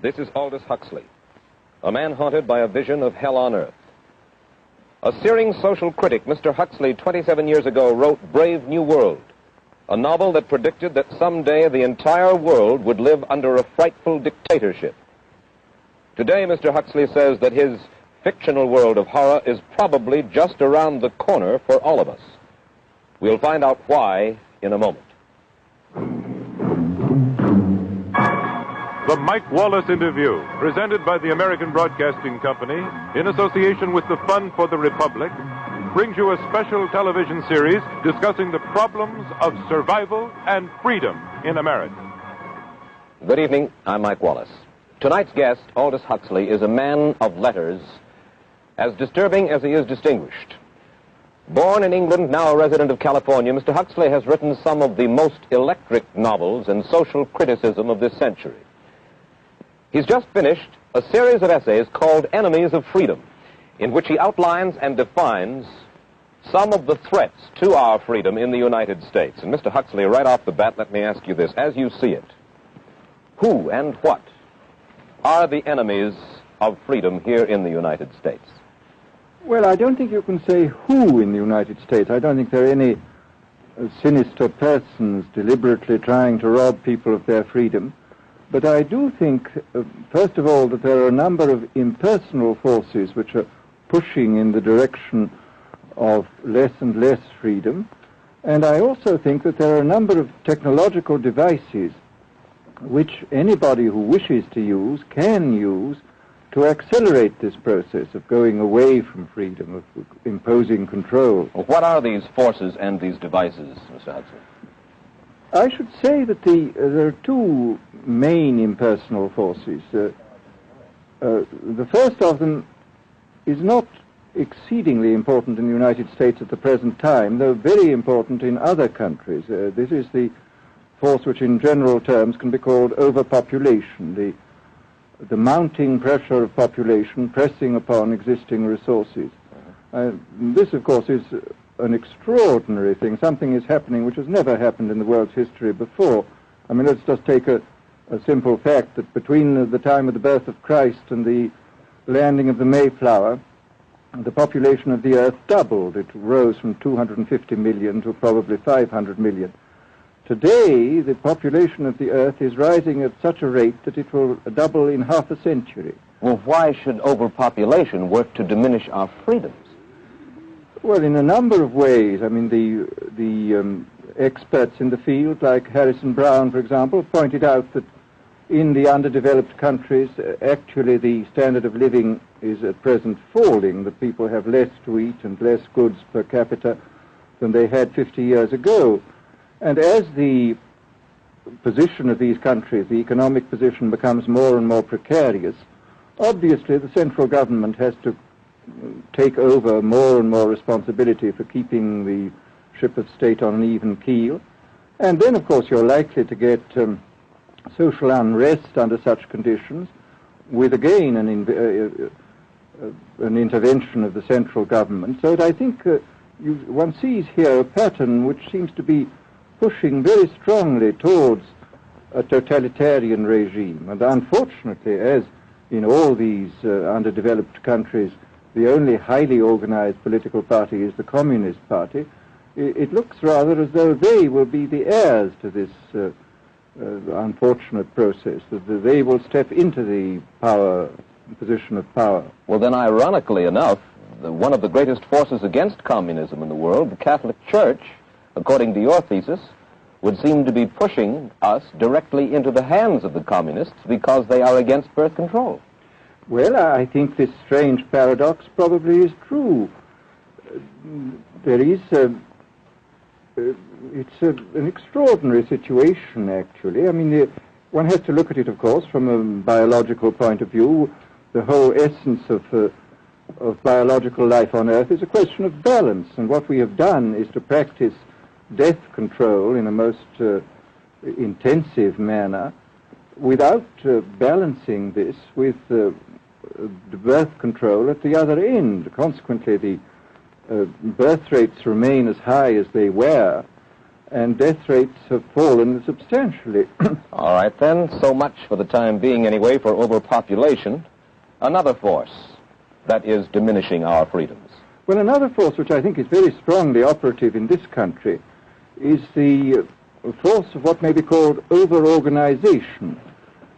This is Aldous Huxley, a man haunted by a vision of hell on earth. A searing social critic, Mr. Huxley, 27 years ago, wrote Brave New World, a novel that predicted that someday the entire world would live under a frightful dictatorship. Today, Mr. Huxley says that his fictional world of horror is probably just around the corner for all of us. We'll find out why in a moment. The Mike Wallace Interview, presented by the American Broadcasting Company in association with the Fund for the Republic, brings you a special television series discussing the problems of survival and freedom in America. Good evening. I'm Mike Wallace. Tonight's guest, Aldous Huxley, is a man of letters, as disturbing as he is distinguished. Born in England, now a resident of California, Mr. Huxley has written some of the most electric novels and social criticism of this century. He's just finished a series of essays called Enemies of Freedom, in which he outlines and defines some of the threats to our freedom in the United States. And Mr. Huxley, right off the bat, let me ask you this. As you see it, who and what are the enemies of freedom here in the United States? Well, I don't think you can say who in the United States. I don't think there are any sinister persons deliberately trying to rob people of their freedom. But I do think, first of all, that there are a number of impersonal forces which are pushing in the direction of less and less freedom. And I also think that there are a number of technological devices which anybody who wishes to use can use to accelerate this process of going away from freedom, of imposing control. Well, what are these forces and these devices, Mr. Huxley? I should say that there are two main impersonal forces. The first of them is not exceedingly important in the United States at the present time, though very important in other countries. This is the force which in general terms can be called overpopulation, the mounting pressure of population pressing upon existing resources. This, of course, is an extraordinary thing. Something is happening which has never happened in the world's history before. I mean, let's just take a simple fact that between the time of the birth of Christ and the landing of the Mayflower, the population of the Earth doubled. It rose from 250 million to probably 500 million. Today, the population of the Earth is rising at such a rate that it will double in half a century. Well, why should overpopulation work to diminish our freedoms? Well, in a number of ways. I mean, the experts in the field, like Harrison Brown, for example, pointed out that in the underdeveloped countries, actually the standard of living is at present falling, that people have less to eat and less goods per capita than they had 50 years ago. And as the position of these countries, the economic position, becomes more and more precarious, obviously the central government has to take over more and more responsibility for keeping the ship of state on an even keel. And then, of course, you're likely to get social unrest under such conditions, with again an intervention of the central government. So that I think one sees here a pattern which seems to be pushing very strongly towards a totalitarian regime. And unfortunately, as in all these underdeveloped countries, the only highly organized political party is the Communist Party, it looks rather as though they will be the heirs to this unfortunate process, that they will step into the position of power. Well, then, ironically enough, one of the greatest forces against communism in the world, the Catholic Church, according to your thesis, would seem to be pushing us directly into the hands of the communists because they are against birth control. Well, I think this strange paradox probably is true. There is it's an extraordinary situation, actually. I mean, one has to look at it, of course, from a biological point of view. The whole essence of biological life on Earth is a question of balance, and what we have done is to practice death control in a most intensive manner without balancing this with birth control at the other end. Consequently, the birth rates remain as high as they were, and death rates have fallen substantially. All right, then. So much for the time being, anyway, for overpopulation. Another force that is diminishing our freedoms. Well, another force which I think is very strongly operative in this country is the force of what may be called over-organization.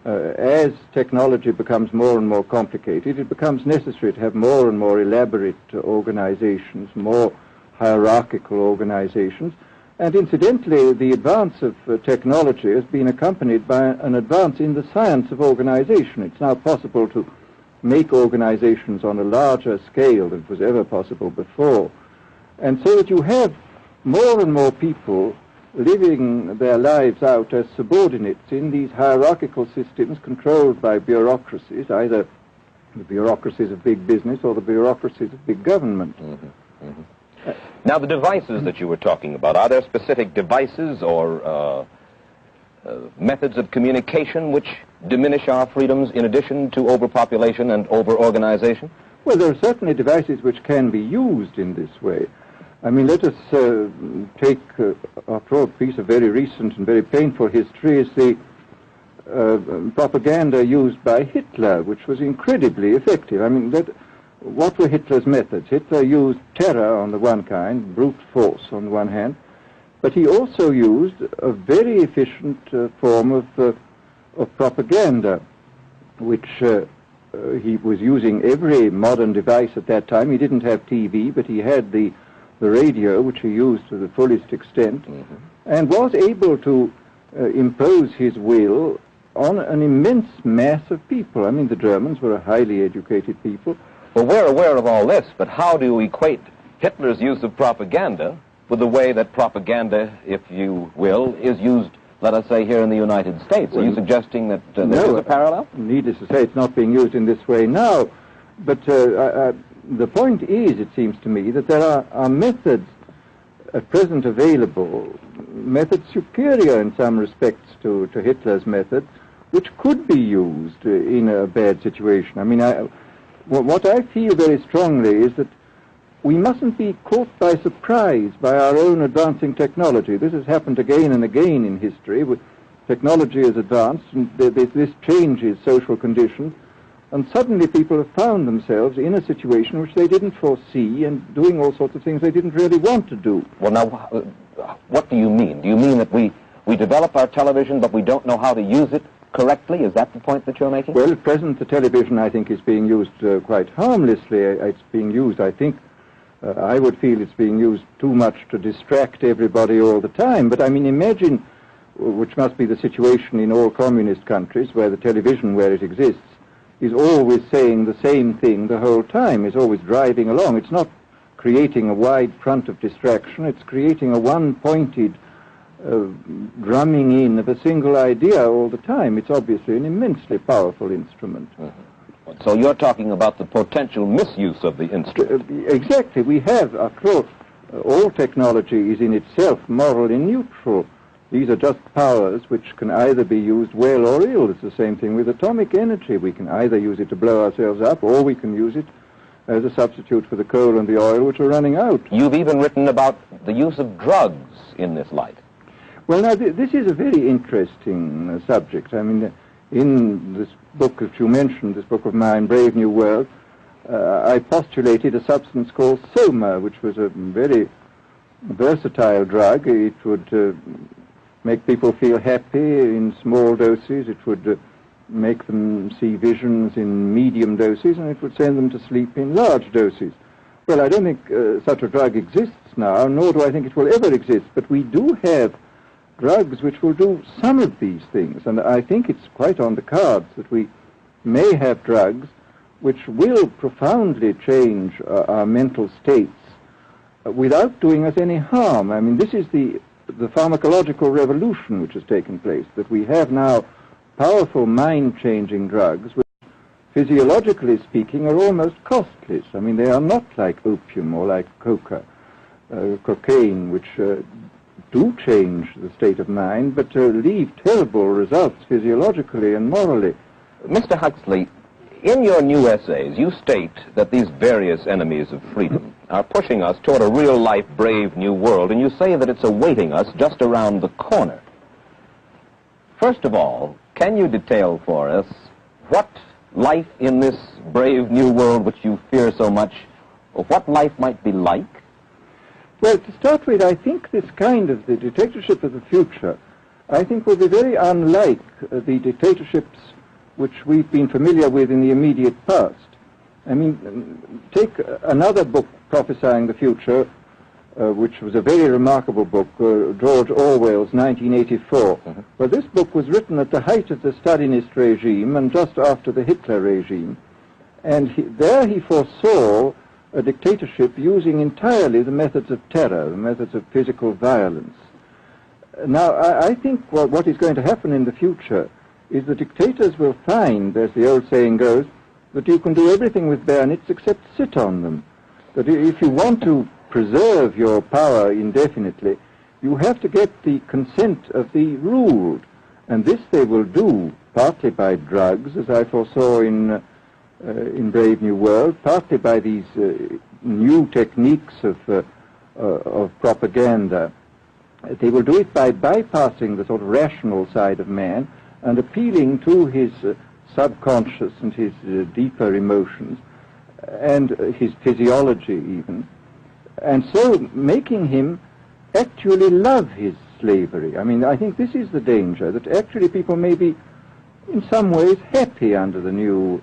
As technology becomes more and more complicated, it becomes necessary to have more and more elaborate organizations, more hierarchical organizations. And incidentally, the advance of technology has been accompanied by an advance in the science of organization. It's now possible to make organizations on a larger scale than was ever possible before. And so that you have more and more people living their lives out as subordinates in these hierarchical systems controlled by bureaucracies, either the bureaucracies of big business or the bureaucracies of big government. Mm-hmm. Mm-hmm. Now, the devices that you were talking about, are there specific devices or methods of communication which diminish our freedoms in addition to overpopulation and over-organization? Well, there are certainly devices which can be used in this way. I mean, let us take, after all, a piece of very recent and very painful history is the propaganda used by Hitler, which was incredibly effective. I mean, what were Hitler's methods? Hitler used terror on the one kind, brute force on the one hand, but he also used a very efficient form of propaganda, which he was using every modern device at that time. He didn't have TV, but he had the radio, which he used to the fullest extent, mm-hmm. and was able to impose his will on an immense mass of people. I mean, the Germans were a highly educated people. Well, we're aware of all this, but how do you equate Hitler's use of propaganda with the way that propaganda, if you will, is used, let us say, here in the United States? Are you suggesting that there is a parallel? Needless to say, it's not being used in this way now, but the point is, it seems to me, that there are methods at present available, methods superior in some respects to Hitler's methods, which could be used in a bad situation. I mean, what I feel very strongly is that we mustn't be caught by surprise by our own advancing technology. This has happened again and again in history. Technology has advanced, and this changes social conditions, and suddenly people have found themselves in a situation which they didn't foresee and doing all sorts of things they didn't really want to do. Well, now, what do you mean? Do you mean that we develop our television, but we don't know how to use it correctly? Is that the point that you're making? Well, at present, the television, I think, is being used quite harmlessly. It's being used, I think, I would feel it's being used too much to distract everybody all the time. But, I mean, imagine, which must be the situation in all communist countries, where the television, where it exists, is always saying the same thing the whole time, is always driving along. It's not creating a wide front of distraction, it's creating a one-pointed drumming in of a single idea all the time. It's obviously an immensely powerful instrument. Mm-hmm. So you're talking about the potential misuse of the instrument. Exactly. We have, after all technology is in itself morally neutral. These are just powers which can either be used well or ill. It's the same thing with atomic energy. We can either use it to blow ourselves up, or we can use it as a substitute for the coal and the oil, which are running out. You've even written about the use of drugs in this light. Well, now, this is a very interesting subject. I mean, in this book that you mentioned, this book of mine, Brave New World, I postulated a substance called soma, which was a very versatile drug. It would make people feel happy in small doses. It would make them see visions in medium doses, and it would send them to sleep in large doses. Well, I don't think such a drug exists now, nor do I think it will ever exist, but we do have drugs which will do some of these things, and I think it's quite on the cards that we may have drugs which will profoundly change our mental states without doing us any harm. I mean, this is the pharmacological revolution which has taken place, that we have now powerful mind-changing drugs which, physiologically speaking, are almost costless. I mean, they are not like opium or like cocaine, which do change the state of mind, but leave terrible results physiologically and morally. Mr. Huxley, In your new essays, you state that these various enemies of freedom are pushing us toward a real-life, brave new world, and you say that it's awaiting us just around the corner. First of all, can you detail for us what life in this brave new world which you fear so much, or what life might be like? Well, to start with, I think this kind of the dictatorship of the future, I think will be very unlike the dictatorships which we've been familiar with in the immediate past. I mean, take another book prophesying the future, which was a very remarkable book, George Orwell's 1984. Well, this book was written at the height of the Stalinist regime and just after the Hitler regime. And there he foresaw a dictatorship using entirely the methods of terror, the methods of physical violence. Now, I think what is going to happen in the future is the dictators will find, as the old saying goes, that you can do everything with bayonets except sit on them. That if you want to preserve your power indefinitely, you have to get the consent of the ruled. And this they will do partly by drugs, as I foresaw in Brave New World, partly by these new techniques of propaganda. They will do it by bypassing the sort of rational side of man and appealing to his subconscious and his deeper emotions and his physiology even, and so making him actually love his slavery. I mean, I think this is the danger, that actually people may be in some ways happy under the new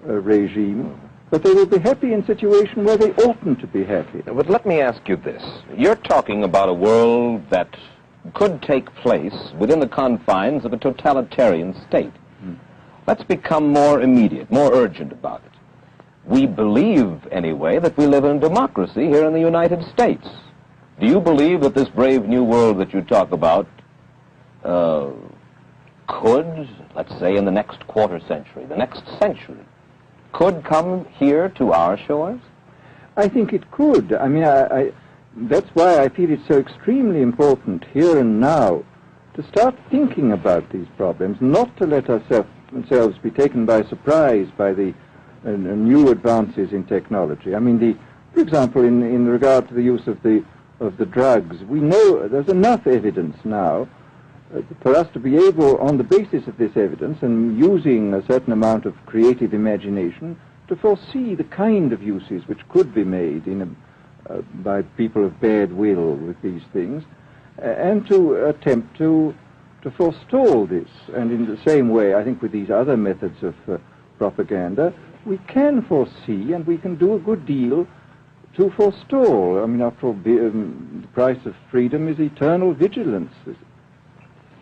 regime, but they will be happy in a situation where they oughtn't to be happy. But let me ask you this. You're talking about a world that could take place within the confines of a totalitarian state. Let's become more immediate, more urgent about it. We believe, anyway, that we live in democracy here in the United States. Do you believe that this brave new world that you talk about could, let's say in the next quarter century, the next century, could come here to our shores? I think it could. I mean, that's why I feel it's so extremely important here and now to start thinking about these problems, not to let ourselves be taken by surprise by the new advances in technology. I mean, for example, in regard to the use of the drugs, we know there's enough evidence now for us to be able, on the basis of this evidence and using a certain amount of creative imagination, to foresee the kind of uses which could be made by people of bad will with these things, and to attempt to forestall this. And in the same way, I think with these other methods of propaganda, we can foresee and we can do a good deal to forestall. I mean, after all, the price of freedom is eternal vigilance.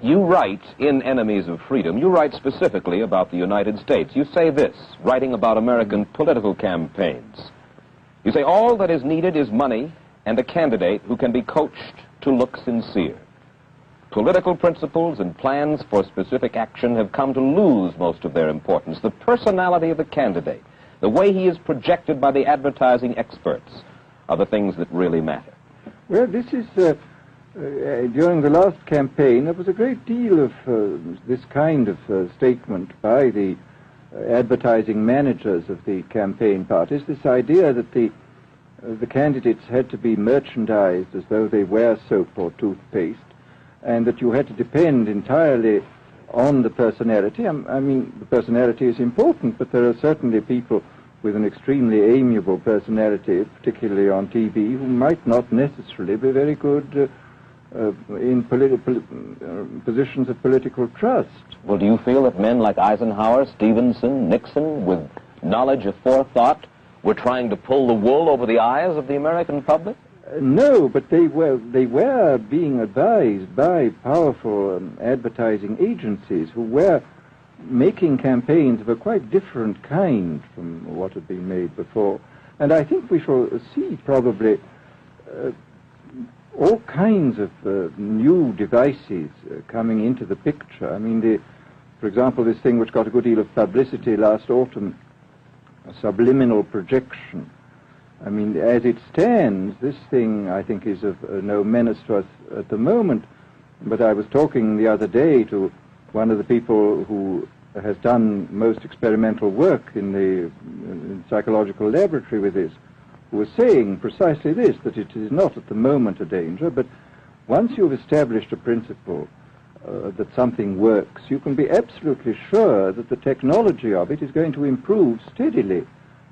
You write in Enemies of Freedom, you write specifically about the United States. You say this, writing about American political campaigns. You say, all that is needed is money and a candidate who can be coached to look sincere. Political principles and plans for specific action have come to lose most of their importance. The personality of the candidate, the way he is projected by the advertising experts, are the things that really matter. Well, this is, during the last campaign, there was a great deal of this kind of statement by the advertising managers of the campaign parties, this idea that the candidates had to be merchandised as though they were soap or toothpaste, and that you had to depend entirely on the personality. I mean, the personality is important, but there are certainly people with an extremely amiable personality, particularly on TV, who might not necessarily be very good in positions of political trust. Well, do you feel that men like Eisenhower, Stevenson, Nixon, with knowledge of forethought, were trying to pull the wool over the eyes of the American public? No, but they were being advised by powerful advertising agencies who were making campaigns of a quite different kind from what had been made before. And I think we shall see probably all kinds of new devices coming into the picture. I mean, for example, this thing which got a good deal of publicity last autumn, subliminal projection. I mean, as it stands, this thing, I think, is of no menace to us at the moment. But I was talking the other day to one of the people who has done most experimental work in the psychological laboratory with this, was saying precisely this, that it is not at the moment a danger, but once you've established a principle that something works, you can be absolutely sure that the technology of it is going to improve steadily.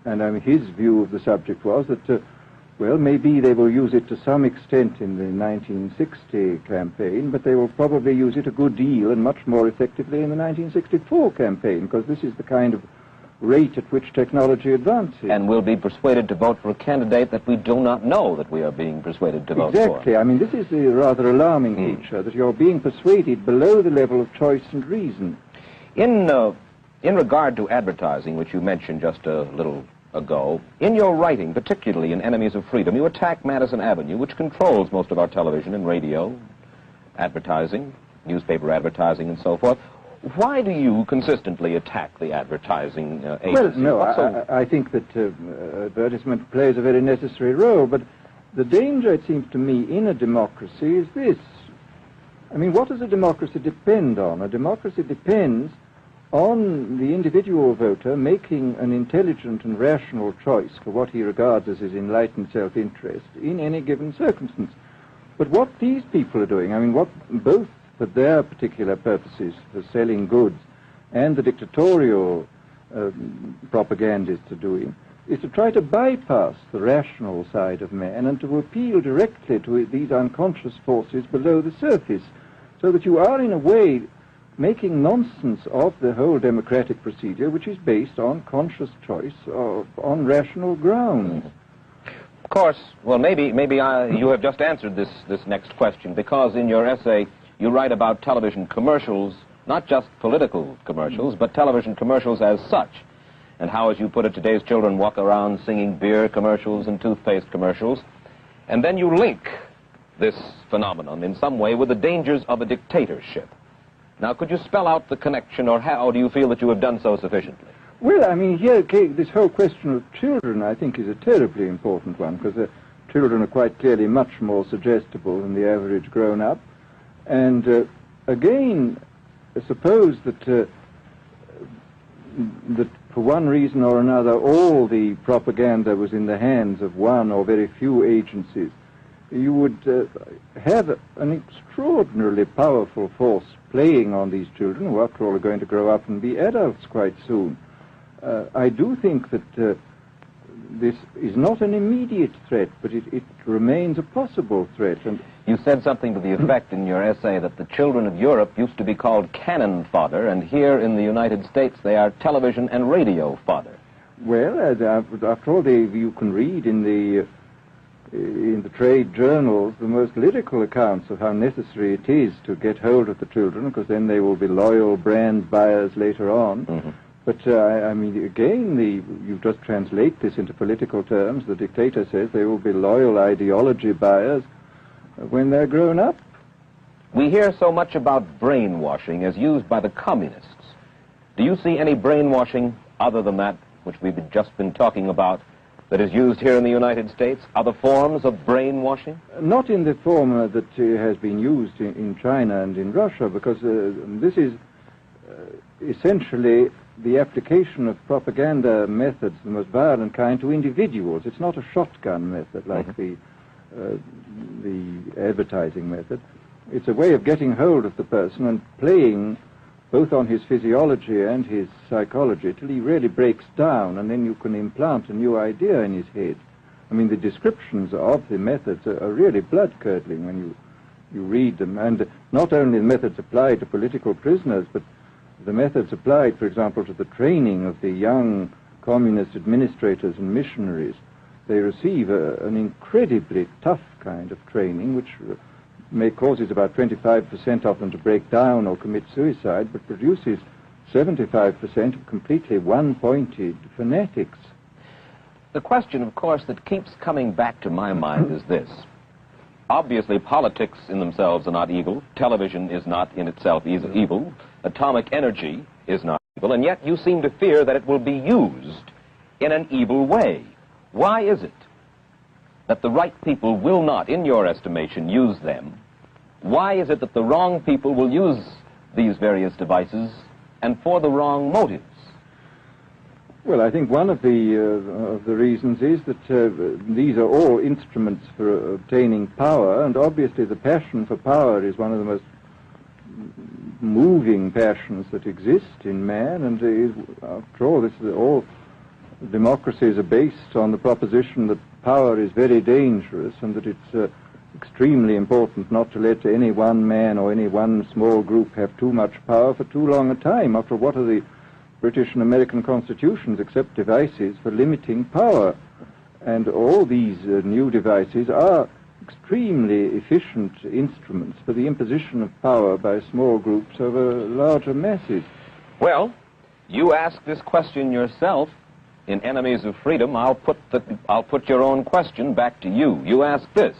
And I mean, his view of the subject was that, well, maybe they will use it to some extent in the 1960 campaign, but they will probably use it a good deal and much more effectively in the 1964 campaign, because this is the kind of rate at which technology advances. And we'll be persuaded to vote for a candidate that we do not know that we are being persuaded to vote for. Exactly. I mean, this is a rather alarming feature, that you're being persuaded below the level of choice and reason. In regard to advertising, which you mentioned just a little ago, in your writing, particularly in Enemies of Freedom, you attack Madison Avenue, which controls most of our television and radio advertising, newspaper advertising, and so forth. Why do you consistently attack the advertising agency? Well, no, I think that advertisement plays a very necessary role, but the danger, it seems to me, in a democracy is this. I mean, what does a democracy depend on? A democracy depends on the individual voter making an intelligent and rational choice for what he regards as his enlightened self-interest in any given circumstance. But what these people are doing, I mean, what both for their particular purposes, for selling goods, and the dictatorial propagandists are doing, is to try to bypass the rational side of man and to appeal directly to these unconscious forces below the surface, so that you are, in a way, making nonsense of the whole democratic procedure, which is based on conscious choice on rational grounds. Of course, well, maybe you have just answered this next question, because in your essay you write about television commercials, not just political commercials, but television commercials as such, and how, as you put it, today's children walk around singing beer commercials and toothpaste commercials, and then you link this phenomenon in some way with the dangers of a dictatorship. Now, could you spell out the connection, or how do you feel that you have done so sufficiently? Well, I mean, here, this whole question of children, I think, is a terribly important one, because children are quite clearly much more suggestible than the average grown-up. And again, suppose that for one reason or another all the propaganda was in the hands of one or very few agencies, you would have an extraordinarily powerful force playing on these children, who after all are going to grow up and be adults quite soon. I do think that this is not an immediate threat, but it remains a possible threat. And you said something to the effect in your essay that the children of Europe used to be called cannon fodder, and here in the United States they are television and radio fodder. Well, after all, you can read in the trade journals the most lyrical accounts of how necessary it is to get hold of the children, because then they will be loyal brand buyers later on. Mm-hmm. But, I mean, again, you just translate this into political terms. The dictator says they will be loyal ideology buyers when they're grown up. We hear so much about brainwashing as used by the communists. Do you see any brainwashing other than that which we've just been talking about that is used here in the United States? Other forms of brainwashing? Not in the form that has been used in China and in Russia, because this is essentially the application of propaganda methods, the most violent kind, to individuals. It's not a shotgun method like the advertising method. It's a way of getting hold of the person and playing both on his physiology and his psychology till he really breaks down, and then you can implant a new idea in his head. I mean, the descriptions of the methods are really blood-curdling when you read them, and not only the methods applied to political prisoners, but the methods applied, for example, to the training of the young communist administrators and missionaries. They receive an incredibly tough kind of training, which causes about 25% of them to break down or commit suicide, but produces 75% of completely one-pointed fanatics. The question, of course, that keeps coming back to my mind is this. Obviously, politics in themselves are not evil. Television is not in itself evil. Atomic energy is not evil. And yet you seem to fear that it will be used in an evil way. Why is it that the right people will not, in your estimation, use them? Why is it that the wrong people will use these various devices and for the wrong motives? Well, I think one of the reasons is that these are all instruments for obtaining power, and obviously the passion for power is one of the most moving passions that exist in man, and after all, all democracies are based on the proposition that power is very dangerous and that it's extremely important not to let any one man or any one small group have too much power for too long a time. After all, what are the British and American constitutions except devices for limiting power? And all these new devices are extremely efficient instruments for the imposition of power by small groups over larger masses. Well, you ask this question yourself in Enemies of Freedom. I'll put your own question back to you. You ask this: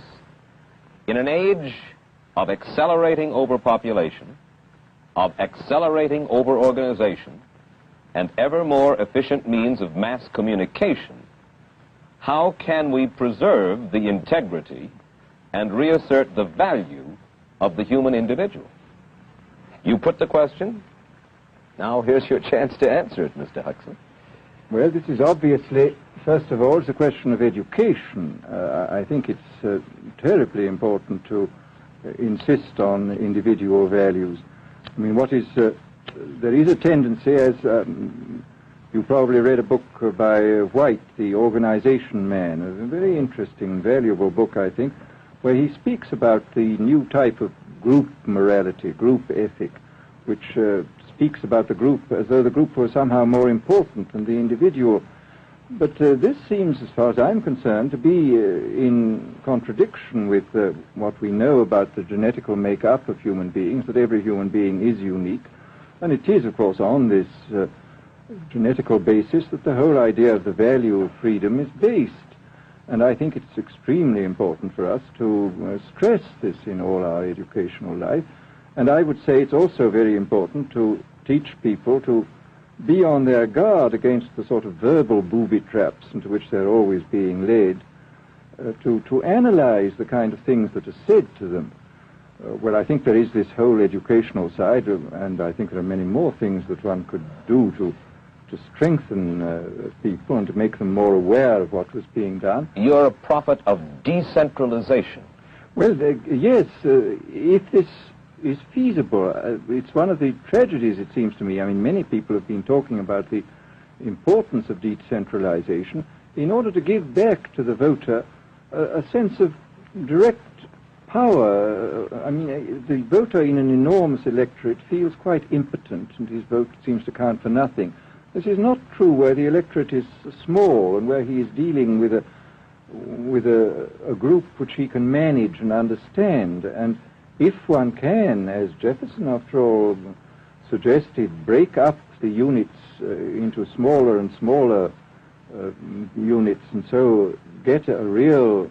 in an age of accelerating overpopulation, of accelerating overorganization, and ever more efficient means of mass communication, how can we preserve the integrity and reassert the value of the human individual? You put the question. Now here's your chance to answer it, Mr. Huxley. Well, this is obviously, first of all, it's a question of education. I think it's terribly important to insist on individual values. I mean, there is a tendency, as you probably read a book by White, The Organization Man, a very interesting, valuable book, I think, where he speaks about the new type of group morality, group ethic, which speaks about the group as though the group was somehow more important than the individual. But this seems, as far as I'm concerned, to be in contradiction with what we know about the genetical makeup of human beings, that every human being is unique. And it is, of course, on this genetical basis that the whole idea of the value of freedom is based. And I think it's extremely important for us to stress this in all our educational life. And I would say it's also very important to teach people to be on their guard against the sort of verbal booby traps into which they're always being led, to analyze the kind of things that are said to them. Well, I think there is this whole educational side, and I think there are many more things that one could do to strengthen people and to make them more aware of what was being done. You're a prophet of decentralization. Well, yes, if this is feasible. It's one of the tragedies, it seems to me. I mean, many people have been talking about the importance of decentralization in order to give back to the voter a sense of direct power. I mean, the voter in an enormous electorate feels quite impotent, and his vote seems to count for nothing. This is not true where the electorate is small and where he is dealing with a group which he can manage and understand. And if one can, as Jefferson, after all, suggested, break up the units into smaller and smaller units and so get a real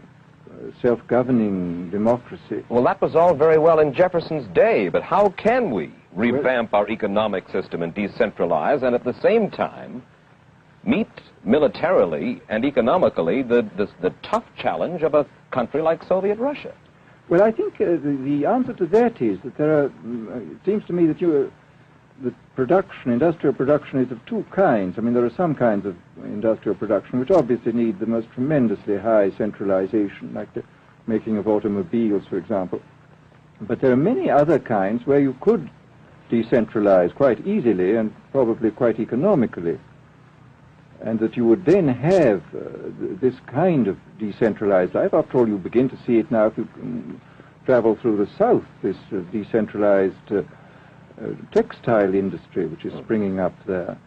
self-governing democracy. Well, that was all very well in Jefferson's day, but how can we revamp our economic system and decentralize and at the same time meet militarily and economically the tough challenge of a country like Soviet Russia? Well, I think the answer to that is that there are, it seems to me that industrial production is of two kinds. I mean, there are some kinds of industrial production which obviously need the most tremendously high centralization, like the making of automobiles, for example. But there are many other kinds where you could decentralize quite easily and probably quite economically, and that you would then have this kind of decentralized life. After all, you begin to see it now if you travel through the South, this decentralized textile industry which is springing up there.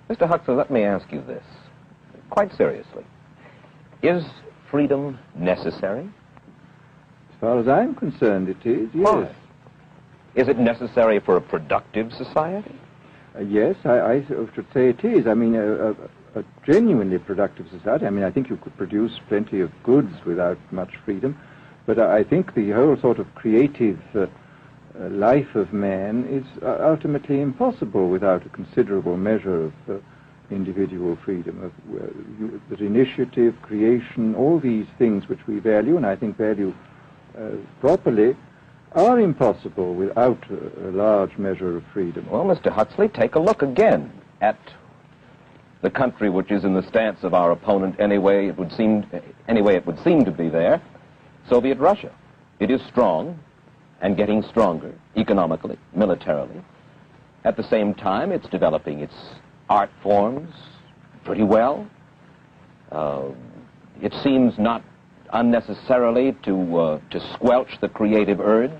Mr. Huxley, let me ask you this, quite seriously. Is freedom necessary? As far as I'm concerned, it is, yes. Why? Is it necessary for a productive society? Yes, I should say it is. I mean, a genuinely productive society. I mean, I think you could produce plenty of goods without much freedom, but I think the whole sort of creative life of man is ultimately impossible without a considerable measure of individual freedom, that initiative, creation, all these things which we value, and I think value properly, are impossible without a large measure of freedom. Well, Mr. Huxley, take a look again at the country which is in the stance of our opponent anyway it would seem to be there, Soviet Russia. It is strong and getting stronger economically, militarily. At the same time, it's developing its art forms pretty well. It seems not unnecessarily to squelch the creative urge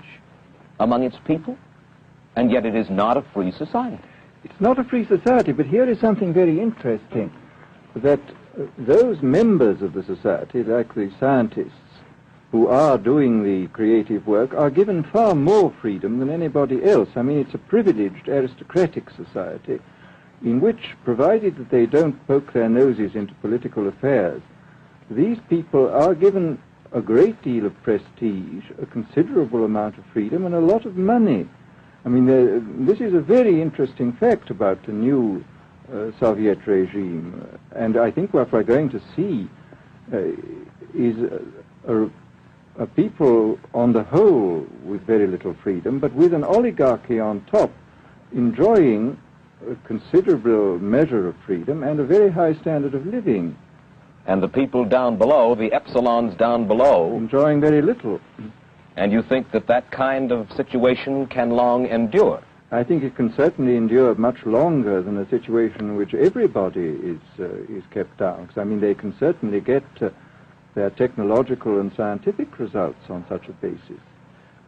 among its people, and yet it is not a free society. It's not a free society, but here is something very interesting, that those members of the society, like the scientists who are doing the creative work, are given far more freedom than anybody else. I mean, it's a privileged aristocratic society in which, provided that they don't poke their noses into political affairs, these people are given a great deal of prestige, a considerable amount of freedom, and a lot of money. I mean, this is a very interesting fact about the new Soviet regime, and I think what we're going to see is a people on the whole with very little freedom, but with an oligarchy on top enjoying a considerable measure of freedom and a very high standard of living. And the people down below, the epsilons down below, enjoying very little. And you think that that kind of situation can long endure? I think it can certainly endure much longer than a situation in which everybody is kept down. Because, I mean, they can certainly get their technological and scientific results on such a basis.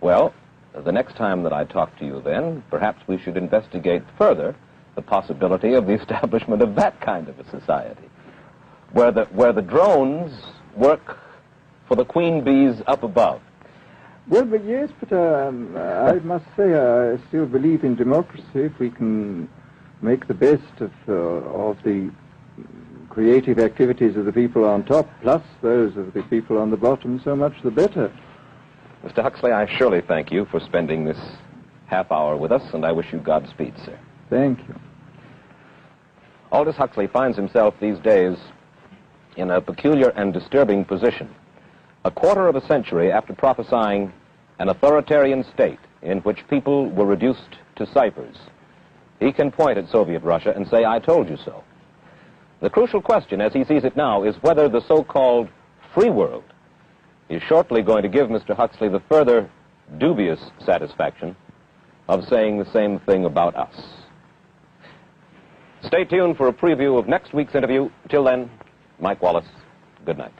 Well, the next time that I talk to you then, perhaps we should investigate further the possibility of the establishment of that kind of a society, where the drones work for the queen bees up above. Well, but yes, but I must say I still believe in democracy. If we can make the best of the creative activities of the people on top, plus those of the people on the bottom, so much the better. Mr. Huxley, I surely thank you for spending this half hour with us, and I wish you Godspeed, sir. Thank you. Aldous Huxley finds himself these days in a peculiar and disturbing position. A quarter of a century after prophesying an authoritarian state in which people were reduced to ciphers, he can point at Soviet Russia and say, "I told you so." The crucial question, as he sees it now, is whether the so-called free world is shortly going to give Mr. Huxley the further dubious satisfaction of saying the same thing about us. Stay tuned for a preview of next week's interview. Till then, Mike Wallace, good night.